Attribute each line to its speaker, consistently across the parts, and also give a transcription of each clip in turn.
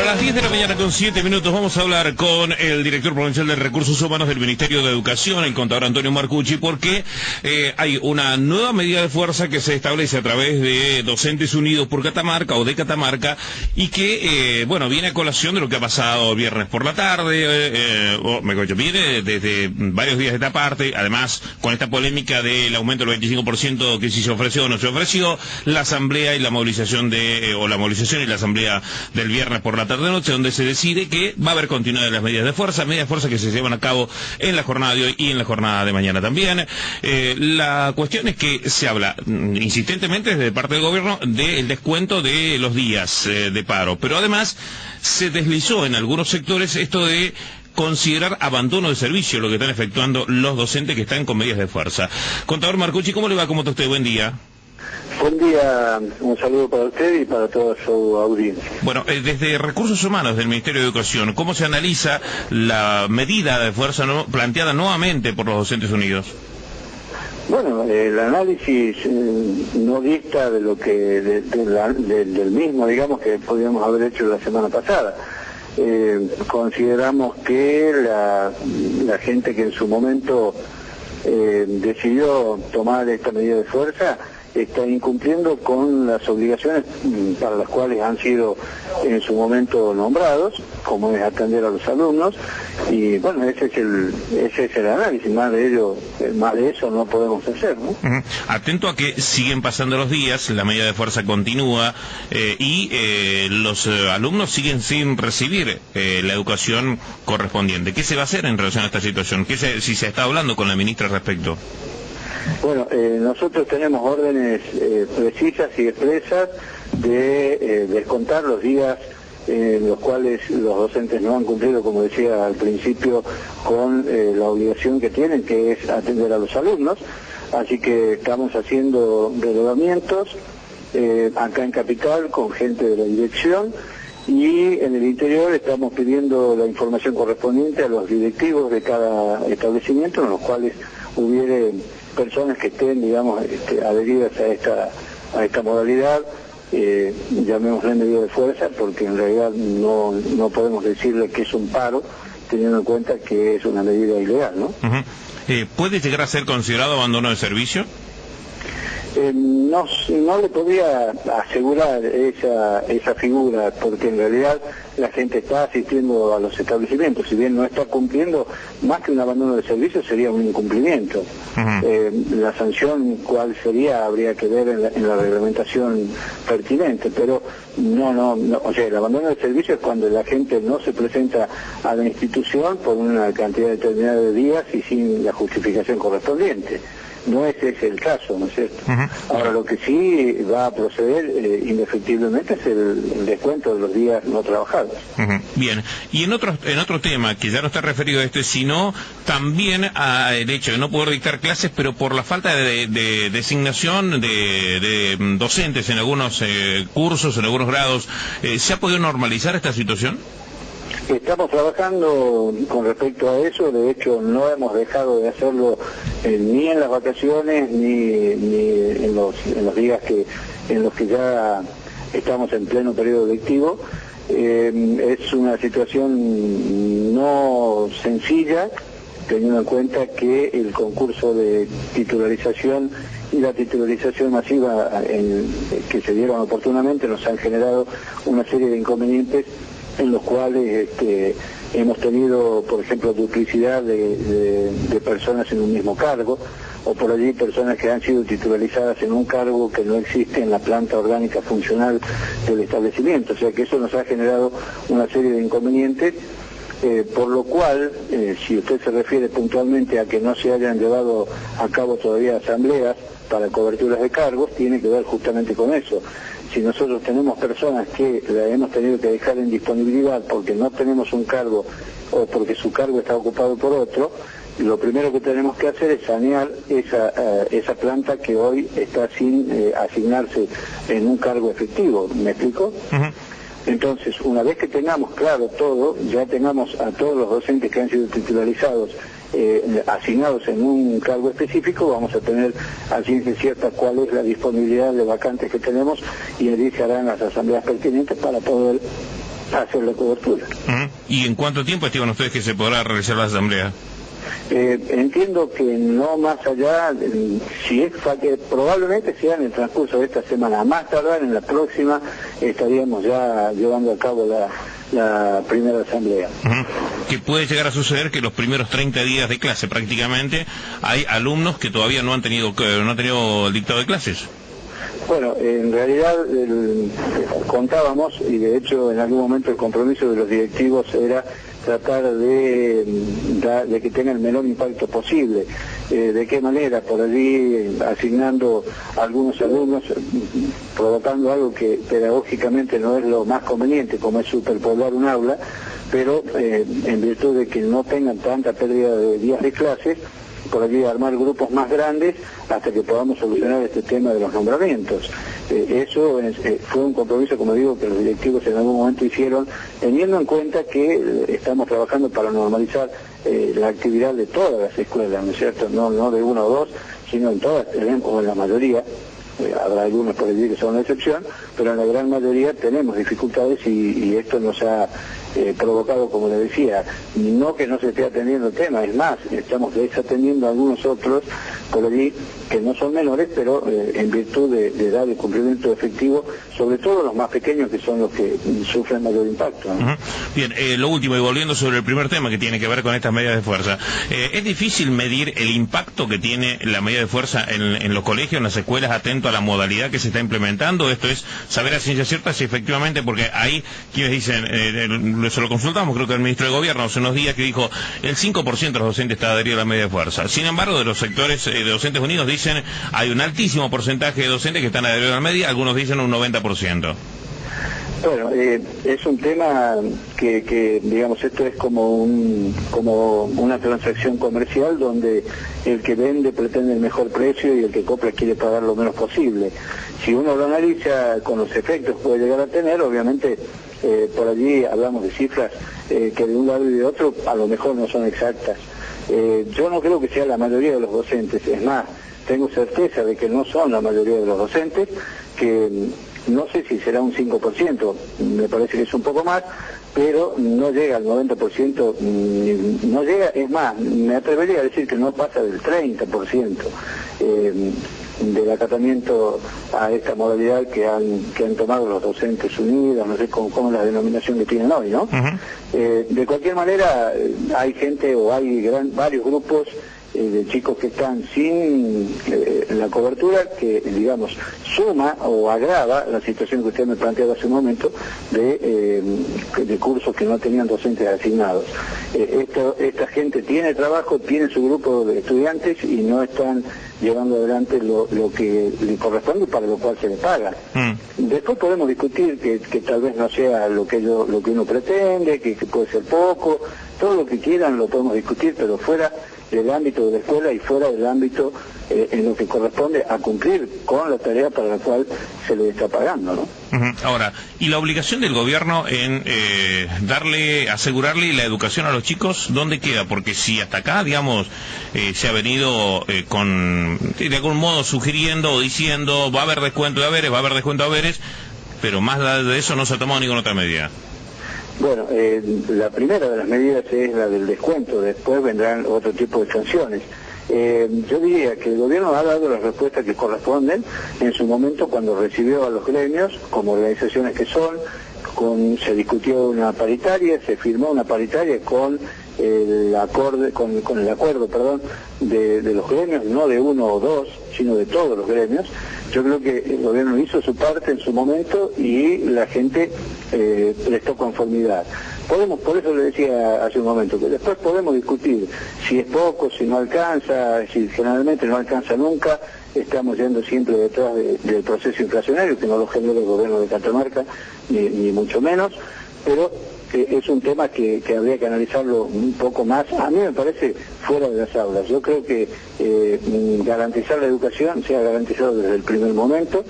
Speaker 1: A las 10 de la mañana con 7 minutos vamos a hablar con el director provincial de Recursos Humanos del Ministerio de Educación, el contador Antonio Marcucci, porque hay una nueva medida de fuerza que se establece a través de Docentes Unidos por Catamarca o de Catamarca y que, viene a colación de lo que ha pasado el viernes por la tarde, viene desde varios días de esta parte, además con esta polémica del aumento del 25% que si se ofreció o no se ofreció, la asamblea y la movilización la movilización y la asamblea del viernes por la tarde-noche, donde se decide que va a haber continuidad de las medidas de fuerza que se llevan a cabo en la jornada de hoy y en la jornada de mañana también. La cuestión es que se habla insistentemente desde parte del gobierno del descuento de los días de paro, pero además se deslizó en algunos sectores esto de considerar abandono de servicio lo que están efectuando los docentes que están con medidas de fuerza. Contador Marcucci, ¿cómo le va? ¿Cómo está usted? Buen día.
Speaker 2: Buen día, un saludo para usted y para toda su audiencia.
Speaker 1: Bueno, desde Recursos Humanos del Ministerio de Educación, ¿cómo se analiza la medida de fuerza planteada nuevamente por los Docentes Unidos?
Speaker 2: Bueno, el análisis no dista de lo que del mismo, digamos, que podríamos haber hecho la semana pasada. Consideramos que la gente que en su momento decidió tomar esta medida de fuerza está incumpliendo con las obligaciones para las cuales han sido en su momento nombrados, como es atender a los alumnos, y bueno, ese es el análisis, más de eso no podemos hacer, ¿no?
Speaker 1: Atento a que siguen pasando los días, la medida de fuerza continúa y los alumnos siguen sin recibir la educación correspondiente. ¿Qué se va a hacer en relación a esta situación? Si se está hablando con la ministra al respecto.
Speaker 2: Bueno, nosotros tenemos órdenes precisas y expresas de descontar los días en los cuales los docentes no han cumplido, como decía al principio, con la obligación que tienen, que es atender a los alumnos. Así que estamos haciendo relevamientos acá en Capital con gente de la dirección, y en el interior estamos pidiendo la información correspondiente a los directivos de cada establecimiento, en los cuales hubiere personas que estén, digamos, adheridas a esta modalidad, llamémosle medida de fuerza, porque en realidad no podemos decirle que es un paro, teniendo en cuenta que es una medida ilegal, ¿no?
Speaker 1: ¿Puede llegar a ser considerado abandono de servicio?
Speaker 2: No le podría asegurar esa figura, porque en realidad la gente está asistiendo a los establecimientos, si bien no está cumpliendo, más que un abandono de servicio sería un incumplimiento. La sanción cuál sería habría que ver en la reglamentación pertinente, pero o sea, el abandono de servicio es cuando la gente no se presenta a la institución por una cantidad determinada de días y sin la justificación correspondiente. No ese es el caso, ¿no es cierto? Ahora, lo que sí va a proceder indefectiblemente es el descuento de los días no trabajados.
Speaker 1: Bien, y en otro tema, que ya no está referido a este, sino también al hecho de no poder dictar clases, pero por la falta de designación de docentes en algunos cursos, en algunos grados, ¿se ha podido normalizar esta situación?
Speaker 2: Estamos trabajando con respecto a eso, de hecho no hemos dejado de hacerlo ni en las vacaciones ni en los días en los que ya estamos en pleno periodo lectivo. Es una situación no sencilla, teniendo en cuenta que el concurso de titularización y la titularización masiva que se dieron oportunamente nos han generado una serie de inconvenientes en los cuales hemos tenido, por ejemplo, duplicidad de personas en un mismo cargo, o por allí personas que han sido titularizadas en un cargo que no existe en la planta orgánica funcional del establecimiento. O sea que eso nos ha generado una serie de inconvenientes, por lo cual, si usted se refiere puntualmente a que no se hayan llevado a cabo todavía asambleas para coberturas de cargos, tiene que ver justamente con eso. Si nosotros tenemos personas que la hemos tenido que dejar en disponibilidad porque no tenemos un cargo o porque su cargo está ocupado por otro, lo primero que tenemos que hacer es sanear esa planta que hoy está sin asignarse en un cargo efectivo. ¿Me explico? Entonces, una vez que tengamos claro todo, ya tengamos a todos los docentes que han sido titularizados asignados en un cargo específico, vamos a tener a ciencia cierta cuál es la disponibilidad de vacantes que tenemos, y allí se harán las asambleas pertinentes para poder hacer la cobertura.
Speaker 1: ¿Y en cuánto tiempo estiman ustedes que se podrá realizar la asamblea?
Speaker 2: Entiendo que no más allá, si es que probablemente sea en el transcurso de esta semana, a más tardar en la próxima estaríamos ya llevando a cabo la primera asamblea.
Speaker 1: Que puede llegar a suceder que los primeros 30 días de clase prácticamente hay alumnos que todavía no han tenido el dictado de clases.
Speaker 2: Bueno, en realidad contábamos, y de hecho en algún momento el compromiso de los directivos era tratar de que tenga el menor impacto posible. ¿De qué manera? Por allí asignando a algunos alumnos, provocando algo que pedagógicamente no es lo más conveniente, como es superpoblar un aula, pero en virtud de que no tengan tanta pérdida de días de clases, por allí armar grupos más grandes hasta que podamos solucionar este tema de los nombramientos. Eso fue un compromiso, como digo, que los directivos en algún momento hicieron, teniendo en cuenta que estamos trabajando para normalizar la actividad de todas las escuelas, ¿no es cierto? No de una o dos, sino en todas, o en la mayoría. Habrá algunos por allí que son una excepción, pero en la gran mayoría tenemos dificultades y esto nos ha provocado, como le decía, no que no se esté atendiendo el tema, es más, estamos desatendiendo a algunos otros por allí que no son menores, pero en virtud de dar el cumplimiento efectivo, sobre todo los más pequeños, que son los que sufren mayor impacto, ¿no?
Speaker 1: Bien, lo último, y volviendo sobre el primer tema que tiene que ver con estas medidas de fuerza, ¿es difícil medir el impacto que tiene la medida de fuerza en los colegios, en las escuelas, atento a la modalidad que se está implementando? Esto es saber a ciencia cierta si efectivamente, porque hay quienes dicen, se lo consultamos, creo que el ministro de Gobierno hace unos días que dijo el 5% de los docentes está adherido a la medida de fuerza. Sin embargo, de los sectores de docentes unidos dicen hay un altísimo porcentaje de docentes que están adheridos a la medida, algunos dicen un 90%.
Speaker 2: Bueno, es un tema que digamos, esto es como una transacción comercial donde el que vende pretende el mejor precio y el que compra quiere pagar lo menos posible. Si uno lo analiza con los efectos que puede llegar a tener, obviamente por allí hablamos de cifras que de un lado y de otro a lo mejor no son exactas. Yo no creo que sea la mayoría de los docentes, es más, tengo certeza de que no son la mayoría de los docentes, que no sé si será un 5%, me parece que es un poco más, pero no llega al 90%, no llega, es más, me atrevería a decir que no pasa del 30% del acatamiento a esta modalidad que han tomado los docentes unidos, no sé cómo es la denominación que tienen hoy, ¿no? De cualquier manera, hay gente o hay varios grupos de chicos que están sin la cobertura, que digamos suma o agrava la situación que usted me planteaba hace un momento de cursos que no tenían docentes asignados. Esta gente tiene trabajo, tiene su grupo de estudiantes y no están llevando adelante lo que le corresponde, para lo cual se le paga. Después podemos discutir que tal vez no sea lo que uno pretende, que puede ser poco, todo lo que quieran lo podemos discutir, pero fuera del ámbito de la escuela y fuera del ámbito en lo que corresponde a cumplir con la tarea para la cual se le está pagando, ¿no?
Speaker 1: Ahora, ¿y la obligación del gobierno en asegurarle la educación a los chicos, dónde queda? Porque si hasta acá, digamos, se ha venido de algún modo sugiriendo o diciendo va a haber descuento de haberes, va a haber descuento de haberes, pero más de eso no se ha tomado ninguna otra medida.
Speaker 2: Bueno, la primera de las medidas es la del descuento, después vendrán otro tipo de sanciones. Yo diría que el gobierno ha dado las respuestas que corresponden en su momento cuando recibió a los gremios, como organizaciones que son, se discutió una paritaria, se firmó una paritaria con el acuerdo de los gremios, no de uno o dos, sino de todos los gremios. Yo creo que el gobierno hizo su parte en su momento y la gente prestó conformidad. Por eso le decía hace un momento, que después podemos discutir si es poco, si no alcanza, si generalmente no alcanza nunca. Estamos yendo siempre detrás del proceso inflacionario, que no lo genera el gobierno de Catamarca, ni mucho menos, pero es un tema que habría que analizarlo un poco más, a mí me parece, fuera de las aulas. Yo creo que garantizar la educación se ha garantizado desde el primer momento.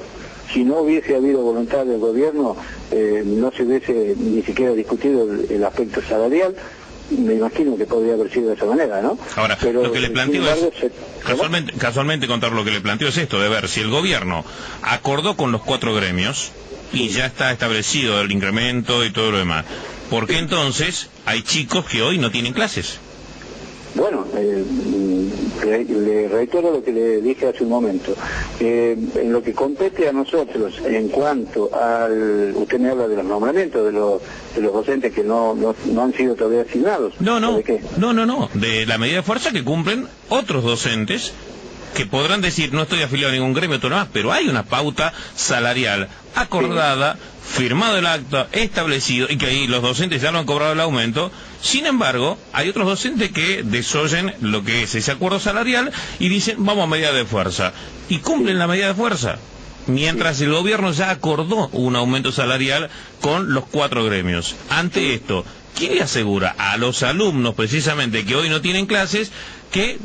Speaker 2: Si no hubiese habido voluntad del gobierno, no se hubiese ni siquiera discutido el aspecto salarial. Me imagino que podría haber sido de esa manera, ¿no?
Speaker 1: Ahora, pero lo que le planteo es, casualmente contar lo que le planteo es esto, de ver si el gobierno acordó con los 4 gremios y ya está establecido el incremento y todo lo demás, ¿por qué entonces hay chicos que hoy no tienen clases?
Speaker 2: Bueno, le reitero lo que le dije hace un momento. En lo que compete a nosotros, en cuanto al... Usted me habla de los nombramientos de los docentes que no han sido todavía asignados.
Speaker 1: No.
Speaker 2: ¿De qué?
Speaker 1: No. De la medida de fuerza que cumplen otros docentes que podrán decir, no estoy afiliado a ningún gremio, todo lo demás, pero hay una pauta salarial acordada, firmado el acta, establecido, y que ahí los docentes ya lo han cobrado el aumento. Sin embargo, hay otros docentes que desoyen lo que es ese acuerdo salarial y dicen, vamos a medida de fuerza, y cumplen la medida de fuerza, mientras el gobierno ya acordó un aumento salarial con los 4 gremios. Ante esto, ¿quién le asegura a los alumnos, precisamente, que hoy no tienen clases, que,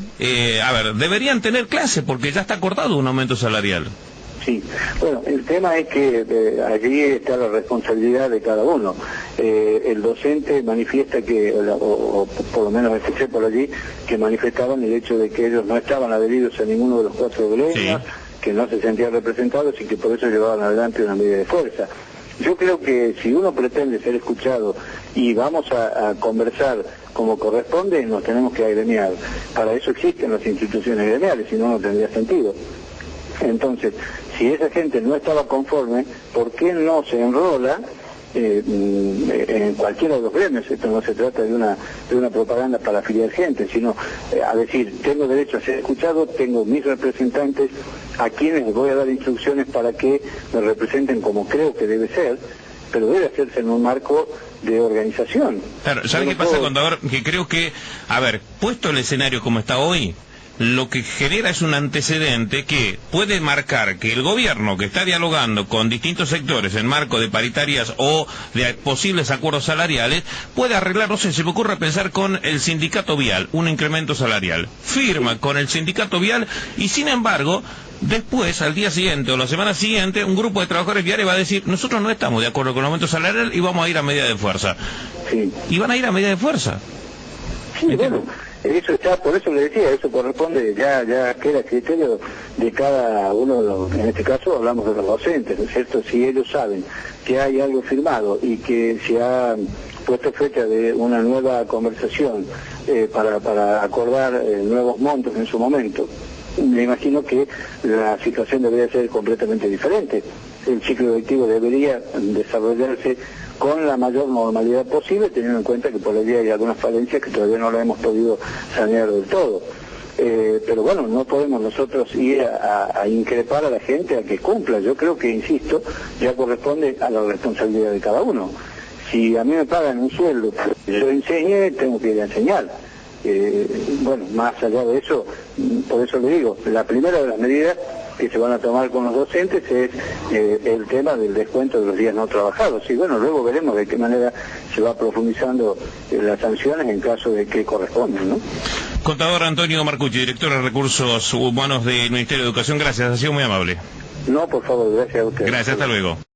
Speaker 1: deberían tener clases, porque ya está acordado un aumento salarial?
Speaker 2: Sí, bueno, el tema es que allí está la responsabilidad de cada uno. El docente manifiesta que, o por lo menos escuché por allí, que manifestaban el hecho de que ellos no estaban adheridos a ninguno de los 4 gremios, que no se sentían representados y que por eso llevaban adelante una medida de fuerza. Yo creo que si uno pretende ser escuchado y vamos a conversar como corresponde, nos tenemos que agremiar. Para eso existen las instituciones gremiales, si no, no tendría sentido. Entonces, si esa gente no estaba conforme, ¿por qué no se enrola en cualquiera de los gremios? Esto no se trata de una propaganda para afiliar gente, sino a decir, tengo derecho a ser escuchado, tengo mis representantes a quienes les voy a dar instrucciones para que me representen como creo que debe ser, pero debe hacerse en un marco de organización.
Speaker 1: Claro, ¿sabe qué pasa, contador? Que creo que, puesto el escenario como está hoy, lo que genera es un antecedente que puede marcar que el gobierno, que está dialogando con distintos sectores en marco de paritarias o de posibles acuerdos salariales, puede arreglar, no sé, se me ocurre pensar con el sindicato vial, un incremento salarial. Firma con el sindicato vial y, sin embargo, después, al día siguiente o la semana siguiente, un grupo de trabajadores viales va a decir, nosotros no estamos de acuerdo con el aumento salarial y vamos a ir a medida de fuerza.
Speaker 2: Sí.
Speaker 1: Y van a ir a medida de fuerza.
Speaker 2: Sí, bueno, eso está, por eso le decía, eso corresponde, ya queda criterio de cada uno de los, en este caso hablamos de los docentes, ¿no es cierto? Si ellos saben que hay algo firmado y que se ha puesto fecha de una nueva conversación para acordar nuevos montos en su momento, me imagino que la situación debería ser completamente diferente. El ciclo lectivo debería desarrollarse con la mayor normalidad posible, teniendo en cuenta que por el día hay algunas falencias que todavía no las hemos podido sanear del todo. Pero bueno, no podemos nosotros ir a increpar a la gente a que cumpla. Yo creo que, insisto, ya corresponde a la responsabilidad de cada uno. Si a mí me pagan un sueldo para que yo enseñe, tengo que ir a enseñar. Bueno, más allá de eso, por eso le digo, la primera de las medidas que se van a tomar con los docentes es el tema del descuento de los días no trabajados. Y bueno, luego veremos de qué manera se va profundizando las sanciones en caso de que correspondan, ¿no?
Speaker 1: Contador Antonio Marcucci, director de Recursos Humanos del Ministerio de Educación, gracias, ha sido muy amable.
Speaker 2: No, por favor, gracias a usted.
Speaker 1: Gracias, hasta luego.